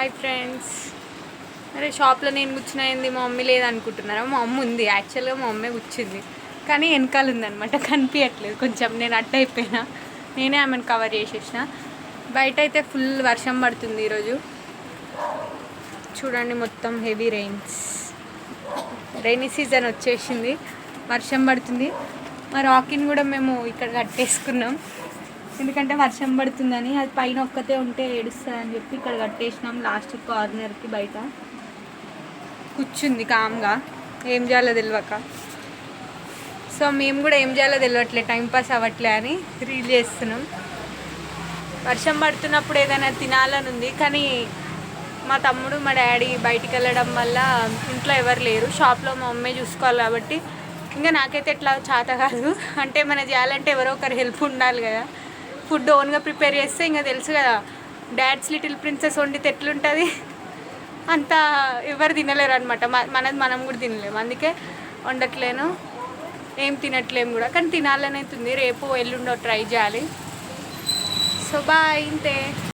Hi friends. అరే షాప్లో నేను కూర్చున్నది మా మమ్మీ లేదనుకుంటున్నారా? మా మమ్మీ ఉంది, యాక్చువల్గా మా మమ్మీ కూర్చుంది కానీ వెనకాల ఉందనమాట, కనిపించట్లేదు. కొంచెం నేను అడ్డ అయిపోయినా, నేనే ఆమెను కవర్ చేసేసిన. బయట అయితే ఫుల్ వర్షం పడుతుంది ఈరోజు. చూడండి మొత్తం హెవీ రైనీ సీజన్ వచ్చేసింది, వర్షం పడుతుంది. మా రాకిని కూడా మేము ఇక్కడ కట్టేసుకున్నాం, ఎందుకంటే వర్షం పడుతుందని. అది పైన ఒక్కతే ఉంటే ఏడుస్తుందని చెప్పి ఇక్కడ కట్టేసినాం. లాస్ట్ కార్నర్కి బయట కూర్చుంది కామ్గా, ఏం చేయాలో తెలియక. సో మేము కూడా ఏం చేయాలో తెలియట్లే, టైంపాస్ అవ్వట్లే అని రీల్ చేస్తున్నాం. వర్షం పడుతున్నప్పుడు ఏదైనా తినాలని ఉంది, కానీ మా తమ్ముడు మా డాడీ బయటికి వెళ్ళడం వల్ల ఇంట్లో ఎవరు లేరు. షాప్లో మా మమ్మీ చూసుకోవాలి కాబట్టి ఇంకా నాకైతే ఎట్లా చేత కాదు. అంటే మన చేయాలంటే ఎవరో ఒకరు హెల్ప్ ఉండాలి కదా. ఫుడ్ ఓన్గా ప్రిపేర్ చేస్తే ఇంకా తెలుసు కదా, డాడ్స్ లిటిల్ ప్రిన్సెస్ వండితే ఎట్లుంటుంది, అంతా ఎవరు తినలేరు అనమాట. మనది మనం కూడా తినలేము, అందుకే వండట్లేను, ఏం తినట్లేము కూడా. కానీ తినాలని అవుతుంది, రేపు ఎల్లుండో ట్రై చేయాలి. సో బాయ్, ఇంతే.